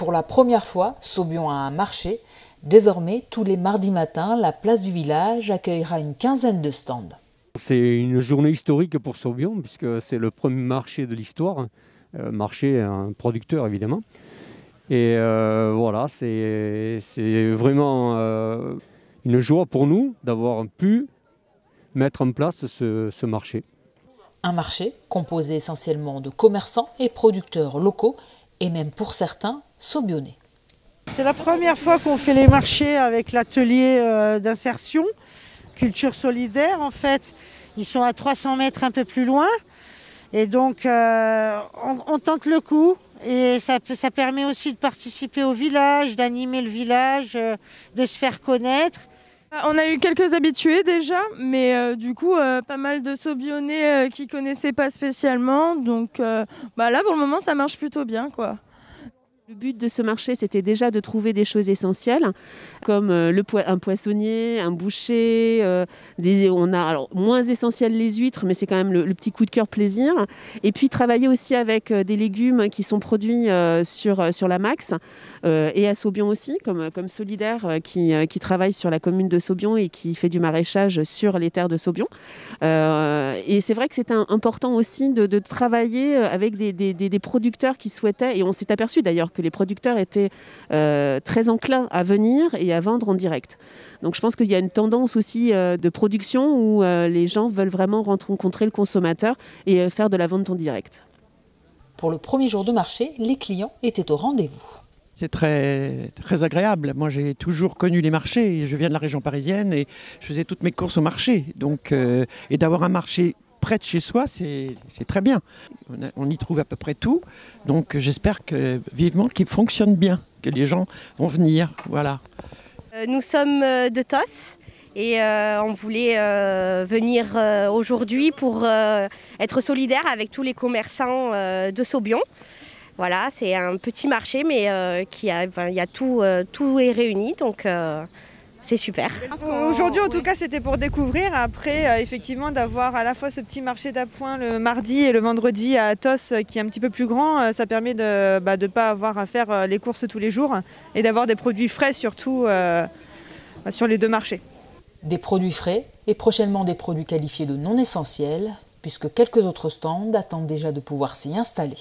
Pour la première fois, Saubion a un marché. Désormais, tous les mardis matins, la place du village accueillera une quinzaine de stands. C'est une journée historique pour Saubion, puisque c'est le premier marché de l'histoire. Marché, un producteur évidemment. Et voilà, c'est vraiment une joie pour nous d'avoir pu mettre en place ce marché. Un marché composé essentiellement de commerçants et producteurs locaux, et même pour certains, saubionnais. C'est la première fois qu'on fait les marchés avec l'atelier d'insertion, culture solidaire en fait. Ils sont à 300 mètres un peu plus loin. Et donc on tente le coup et ça permet aussi de participer au village, d'animer le village, de se faire connaître. On a eu quelques habitués déjà, mais du coup pas mal de Saubionnais qui ne connaissaient pas spécialement. Donc là pour le moment ça marche plutôt bien quoi. Le but de ce marché, c'était déjà de trouver des choses essentielles, comme un poissonnier, un boucher. On a alors, moins essentiel les huîtres, mais c'est quand même le petit coup de cœur plaisir. Et puis travailler aussi avec des légumes qui sont produits sur la Max et à Saubion aussi, comme Solidaire qui travaille sur la commune de Saubion et qui fait du maraîchage sur les terres de Saubion. Et c'est vrai que c'était important aussi de travailler avec des producteurs qui souhaitaient, et on s'est aperçu d'ailleurs que les producteurs étaient très enclins à venir et à vendre en direct. Donc je pense qu'il y a une tendance aussi de production où les gens veulent vraiment rencontrer le consommateur et faire de la vente en direct. Pour le premier jour de marché, les clients étaient au rendez-vous. C'est très, très agréable. Moi, j'ai toujours connu les marchés. Je viens de la région parisienne et je faisais toutes mes courses au marché. Donc, et d'avoir un marché près de chez soi, c'est très bien. On y trouve à peu près tout. Donc j'espère vivement qu'il fonctionne bien, que les gens vont venir. Voilà. Nous sommes de Tos et on voulait venir aujourd'hui pour être solidaire avec tous les commerçants de Saubion. Voilà, c'est un petit marché mais il y a tout est réuni. Donc, c'est super. Aujourd'hui, en tout cas, c'était pour découvrir. Après, effectivement, d'avoir à la fois ce petit marché d'appoint le mardi et le vendredi à Tos, qui est un petit peu plus grand, ça permet de ne pas avoir à faire les courses tous les jours et d'avoir des produits frais, surtout sur les deux marchés. Des produits frais et prochainement des produits qualifiés de non essentiels, puisque quelques autres stands attendent déjà de pouvoir s'y installer.